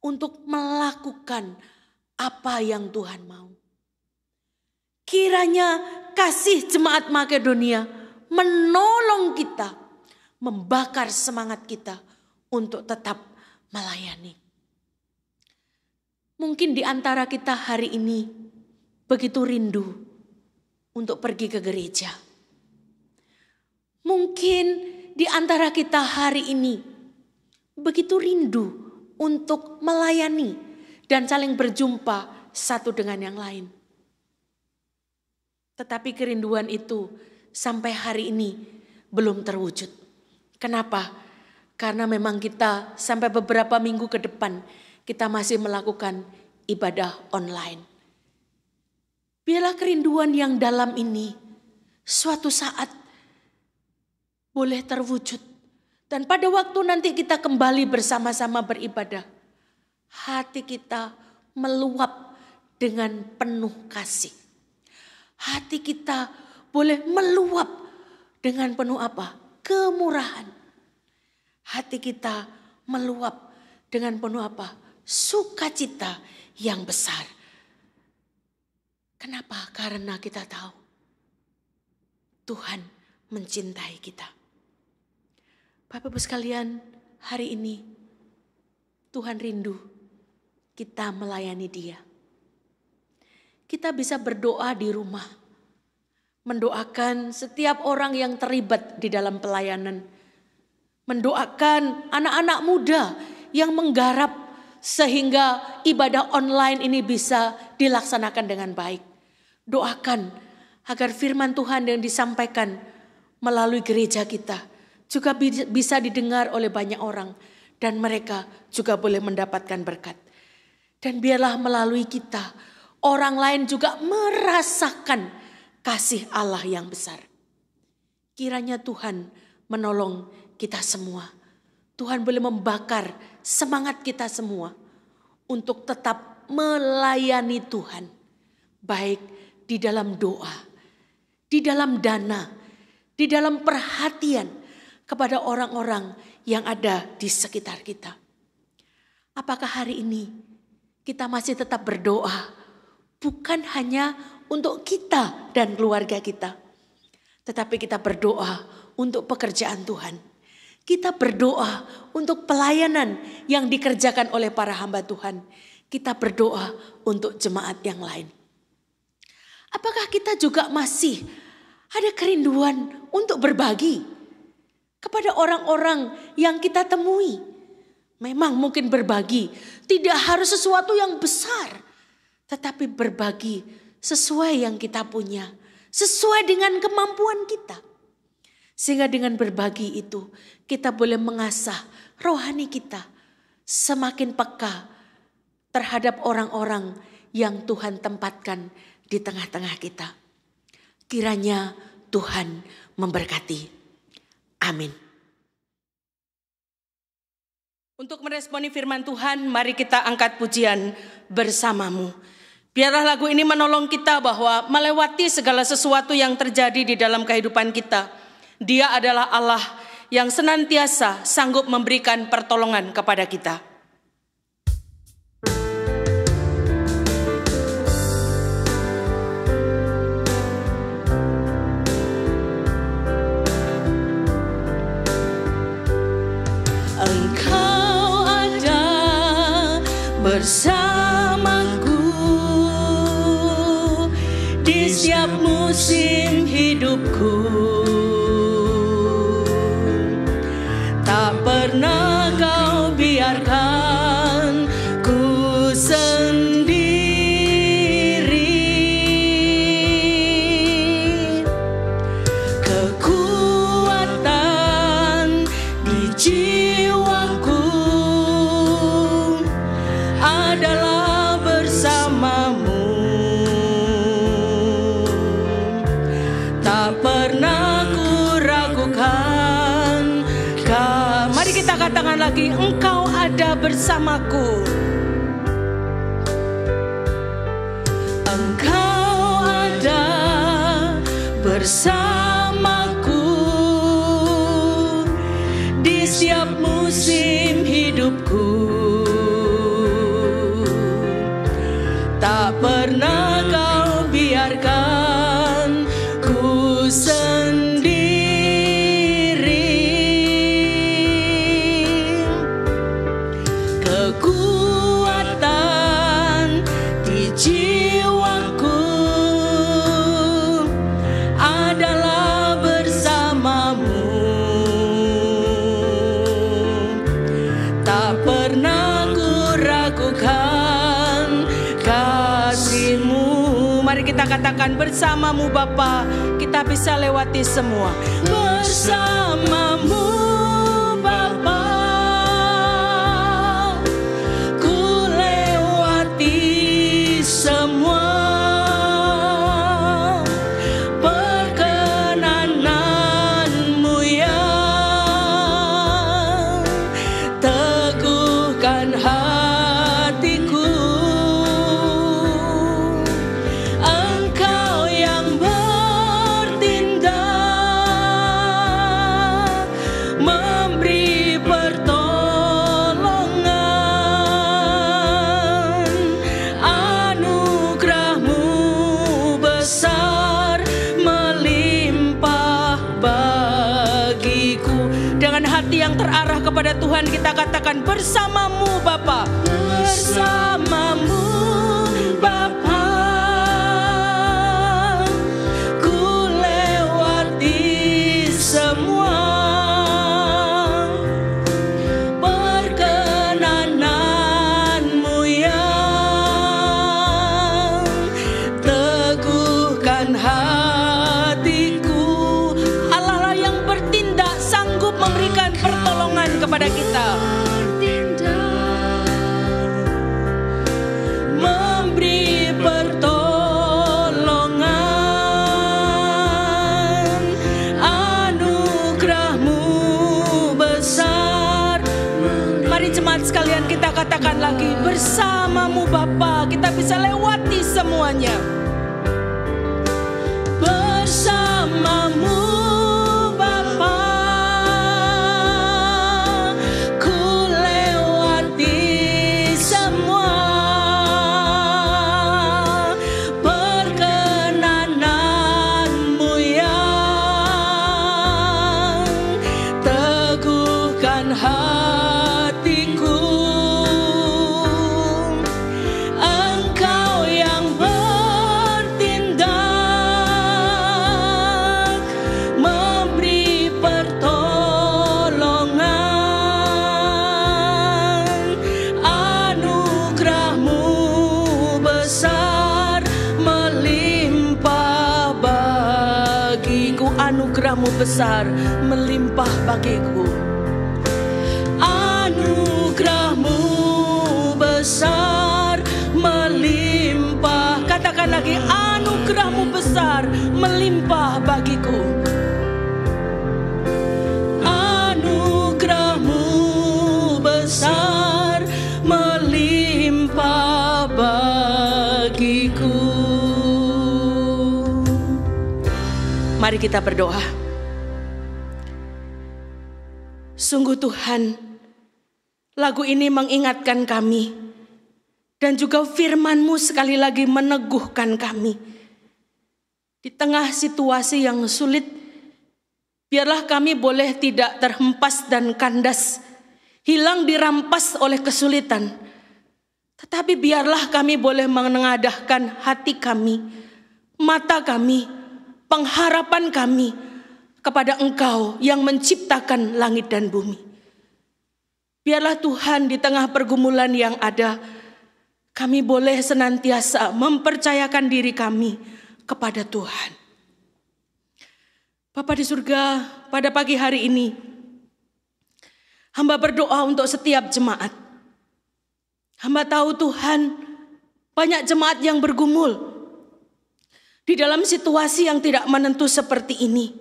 untuk melakukan apa yang Tuhan mau. Kiranya kasih jemaat Makedonia menolong kita, membakar semangat kita untuk tetap melayani. Mungkin di antara kita hari ini begitu rindu untuk pergi ke gereja. Mungkin di antara kita hari ini begitu rindu untuk melayani dan saling berjumpa satu dengan yang lain. Tetapi kerinduan itu sampai hari ini belum terwujud. Kenapa? Karena memang kita sampai beberapa minggu ke depan kita masih melakukan ibadah online. Biarlah kerinduan yang dalam ini suatu saat boleh terwujud. Dan pada waktu nanti kita kembali bersama-sama beribadah, hati kita meluap dengan penuh kasih. Hati kita boleh meluap dengan penuh apa? Kemurahan. Hati kita meluap dengan penuh apa? Sukacita yang besar. Kenapa? Karena kita tahu Tuhan mencintai kita. Bapak Ibu sekalian, hari ini Tuhan rindu kita melayani Dia. Kita bisa berdoa di rumah, mendoakan setiap orang yang terlibat di dalam pelayanan, mendoakan anak-anak muda yang menggarap sehingga ibadah online ini bisa dilaksanakan dengan baik. Doakan agar firman Tuhan yang disampaikan melalui gereja kita juga bisa didengar oleh banyak orang dan mereka juga boleh mendapatkan berkat. Dan biarlah melalui kita orang lain juga merasakan kasih Allah yang besar. Kiranya Tuhan menolong kita semua. Tuhan boleh membakar semangat kita semua untuk tetap melayani Tuhan. Baik di dalam doa, di dalam dana, di dalam perhatian kepada orang-orang yang ada di sekitar kita. Apakah hari ini kita masih tetap berdoa bukan hanya untuk kita dan keluarga kita, tetapi kita berdoa untuk pekerjaan Tuhan. Kita berdoa untuk pelayanan yang dikerjakan oleh para hamba Tuhan. Kita berdoa untuk jemaat yang lain. Apakah kita juga masih ada kerinduan untuk berbagi kepada orang-orang yang kita temui? Memang mungkin berbagi tidak harus sesuatu yang besar, tetapi berbagi sesuai yang kita punya, sesuai dengan kemampuan kita. Sehingga dengan berbagi itu kita boleh mengasah rohani kita semakin peka terhadap orang-orang yang Tuhan tempatkan di tengah-tengah kita. Kiranya Tuhan memberkati. Amin. Untuk meresponi firman Tuhan, mari kita angkat pujian bersamamu. Biarlah lagu ini menolong kita bahwa melewati segala sesuatu yang terjadi di dalam kehidupan kita, Dia adalah Allah yang senantiasa sanggup memberikan pertolongan kepada kita. Engkau ada bersamaku di setiap musim hidupku. Tak pernah kau biarkan ku sendiri. Kekuatan di jiwaku adalah bersamamu. Tak pernah ku ragukan. Mari kita katakan lagi, Engkau ada bersamaku. Engkau ada bersamaku di setiap musim hidupku. kita katakan bersamamu Bapa, kita bisa lewati semua. Bersamamu Bapa, ku lewati semua. Perkenananmu yang teguhkan hatiku. Engkau yang bertindak, memberi pertolongan. Anugerahmu besar melimpah bagiku. Dengan hati yang terarah kepada Tuhan, kita katakan bersamamu Bapa. Bersamamu Bapa, ku lewati semua. Perkenananmu yang teguhkan hatiku. Allah lah yang bertindak, sanggup memberikan pertolongan kepada kita. Memberi pertolongan. Anugerahmu besar. Mari jemaat sekalian kita katakan lagi, bersamamu Bapa, kita bisa lewati semuanya. Bersamamu Bapa, ku lewati semua. Perkenananmu yang teguhkan hatiku. Engkau yang bertindak, memberi pertolongan. Anugerahmu besar melimpah bagiku. Anugerahmu besar melimpah bagiku. Anugerahmu besar melimpah. Katakan lagi, anugerahmu besar melimpah bagiku. Anugerahmu besar melimpah bagiku. Mari kita berdoa. Sungguh Tuhan, lagu ini mengingatkan kami, dan juga firman-Mu sekali lagi meneguhkan kami. Di tengah situasi yang sulit, biarlah kami boleh tidak terhempas dan kandas, hilang dirampas oleh kesulitan. Tetapi biarlah kami boleh menengadahkan hati kami, mata kami, pengharapan kami kepada Engkau yang menciptakan langit dan bumi. Biarlah Tuhan di tengah pergumulan yang ada, kami boleh senantiasa mempercayakan diri kami kepada Tuhan. Bapa di surga, pada pagi hari ini, hamba berdoa untuk setiap jemaat. Hamba tahu Tuhan, banyak jemaat yang bergumul di dalam situasi yang tidak menentu seperti ini.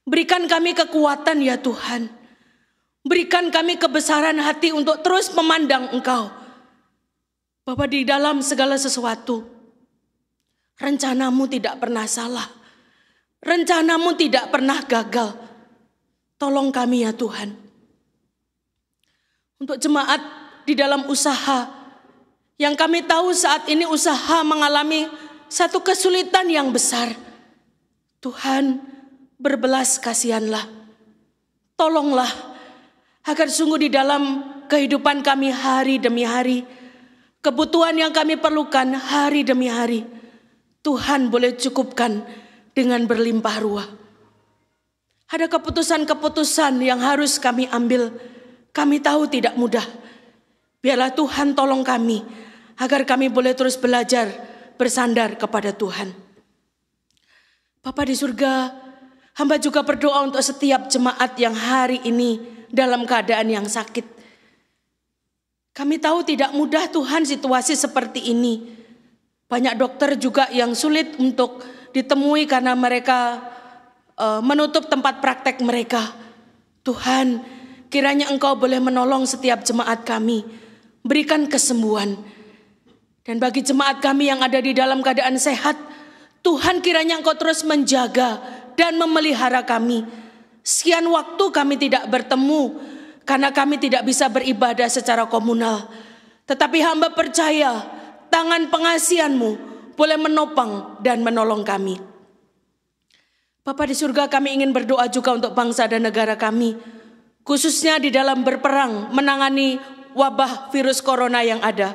Berikan kami kekuatan ya Tuhan. Berikan kami kebesaran hati untuk terus memandang Engkau. Bapa, di dalam segala sesuatu, rencana-Mu tidak pernah salah. Rencana-Mu tidak pernah gagal. Tolong kami ya Tuhan. Untuk jemaat di dalam usaha, yang kami tahu saat ini usaha mengalami satu kesulitan yang besar. Tuhan, berbelas kasihanlah. Tolonglah agar sungguh di dalam kehidupan kami hari demi hari, kebutuhan yang kami perlukan hari demi hari, Tuhan boleh cukupkan dengan berlimpah ruah. Ada keputusan-keputusan yang harus kami ambil, kami tahu tidak mudah. Biarlah Tuhan tolong kami agar kami boleh terus belajar bersandar kepada Tuhan. Bapa di surga, hamba juga berdoa untuk setiap jemaat yang hari ini dalam keadaan yang sakit. Kami tahu tidak mudah Tuhan situasi seperti ini. Banyak dokter juga yang sulit untuk ditemui karena mereka menutup tempat praktek mereka. Tuhan, kiranya Engkau boleh menolong setiap jemaat kami, berikan kesembuhan. Dan bagi jemaat kami yang ada di dalam keadaan sehat, Tuhan kiranya Engkau terus menjaga dan memelihara kami. Sekian waktu kami tidak bertemu karena kami tidak bisa beribadah secara komunal. Tetapi hamba percaya tangan pengasihan-Mu boleh menopang dan menolong kami. Bapa di surga, kami ingin berdoa juga untuk bangsa dan negara kami, khususnya di dalam berperang menangani wabah virus corona yang ada.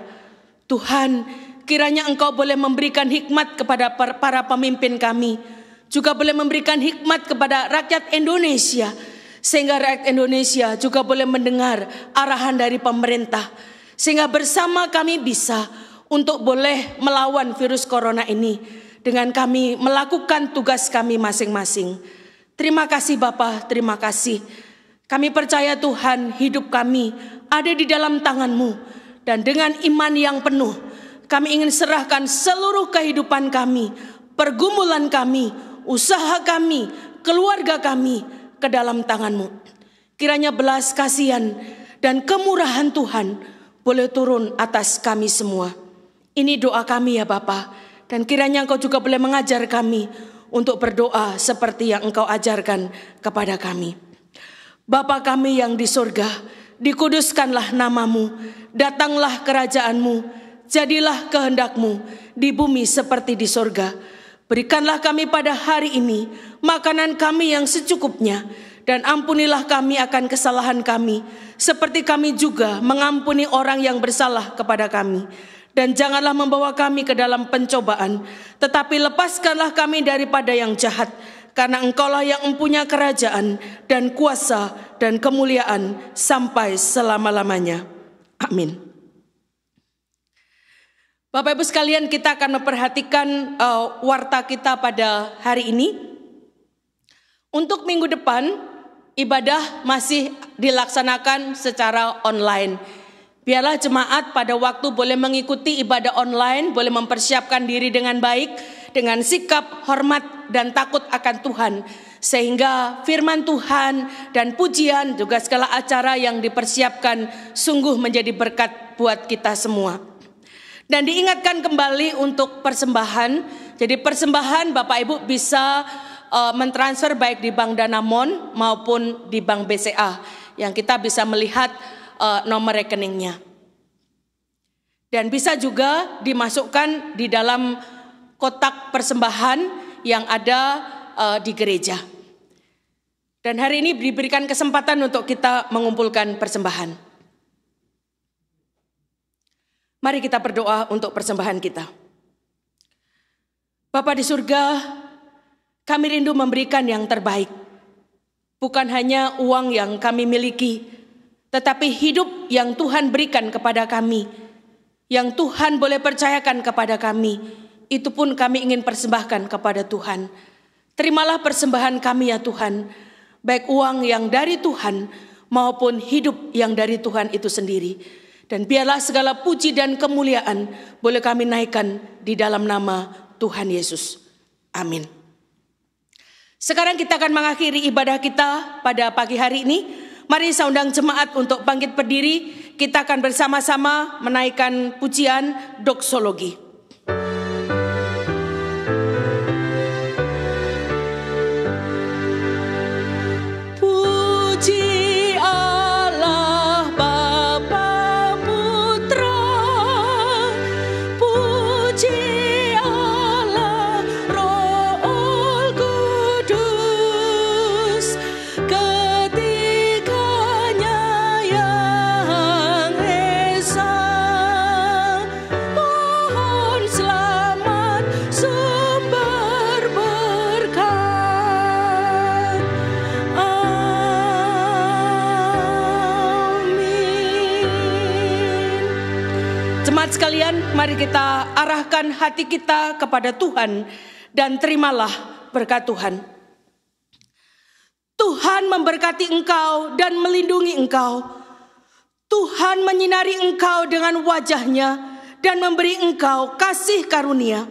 Tuhan, kiranya Engkau boleh memberikan hikmat kepada para pemimpin kami, juga boleh memberikan hikmat kepada rakyat Indonesia, sehingga rakyat Indonesia juga boleh mendengar arahan dari pemerintah, sehingga bersama kami bisa untuk boleh melawan virus corona ini dengan kami melakukan tugas kami masing-masing. Terima kasih Bapa, terima kasih. Kami percaya Tuhan, hidup kami ada di dalam tangan-Mu, dan dengan iman yang penuh kami ingin serahkan seluruh kehidupan kami, pergumulan kami, usaha kami, keluarga kami ke dalam tangan-Mu. Kiranya belas kasihan dan kemurahan Tuhan boleh turun atas kami semua. Ini doa kami ya Bapa, dan kiranya Engkau juga boleh mengajar kami untuk berdoa seperti yang Engkau ajarkan kepada kami. Bapa kami yang di surga, dikuduskanlah nama-Mu, datanglah kerajaan-Mu, jadilah kehendak-Mu di bumi seperti di surga. Berikanlah kami pada hari ini makanan kami yang secukupnya, dan ampunilah kami akan kesalahan kami, seperti kami juga mengampuni orang yang bersalah kepada kami. Dan janganlah membawa kami ke dalam pencobaan, tetapi lepaskanlah kami daripada yang jahat, karena Engkaulah yang mempunyai kerajaan dan kuasa dan kemuliaan sampai selama-lamanya. Amin. Bapak Ibu sekalian, kita akan memperhatikan warta kita pada hari ini. Untuk minggu depan, ibadah masih dilaksanakan secara online. Biarlah jemaat pada waktu boleh mengikuti ibadah online, boleh mempersiapkan diri dengan baik, dengan sikap hormat dan takut akan Tuhan, sehingga firman Tuhan dan pujian juga segala acara yang dipersiapkan sungguh menjadi berkat buat kita semua. Dan diingatkan kembali untuk persembahan. Jadi persembahan Bapak Ibu bisa mentransfer baik di Bank Danamon maupun di Bank BCA, yang kita bisa melihat nomor rekeningnya. Dan bisa juga dimasukkan di dalam kotak persembahan yang ada di gereja. Dan hari ini diberikan kesempatan untuk kita mengumpulkan persembahan. Mari kita berdoa untuk persembahan kita. Bapa di surga, kami rindu memberikan yang terbaik. Bukan hanya uang yang kami miliki, tetapi hidup yang Tuhan berikan kepada kami, yang Tuhan boleh percayakan kepada kami, itu pun kami ingin persembahkan kepada Tuhan. Terimalah persembahan kami ya Tuhan, baik uang yang dari Tuhan maupun hidup yang dari Tuhan itu sendiri. Dan biarlah segala puji dan kemuliaan boleh kami naikkan di dalam nama Tuhan Yesus. Amin. Sekarang kita akan mengakhiri ibadah kita pada pagi hari ini. Mari saya undang jemaat untuk bangkit berdiri. Kita akan bersama-sama menaikkan pujian doksologi. Puji Allah Bapa Putra, puji Allah Roh Kudus, ketiganya yang esa. Pohon selamat sumber berkat. Amin. Jemaat sekalian, mari kita arahkan hati kita kepada Tuhan dan terimalah berkat Tuhan. Tuhan memberkati engkau dan melindungi engkau. Tuhan menyinari engkau dengan wajah-Nya dan memberi engkau kasih karunia.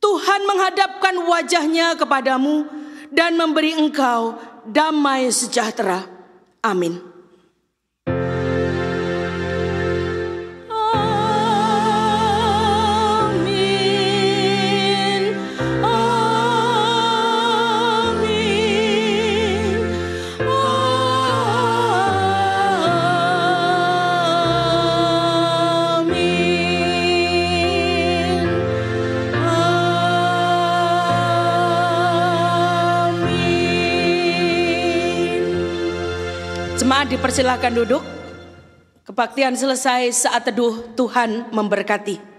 Tuhan menghadapkan wajah-Nya kepadamu dan memberi engkau damai sejahtera. Amin. Jemaat dipersilakan duduk. Kebaktian selesai, saat teduh Tuhan memberkati.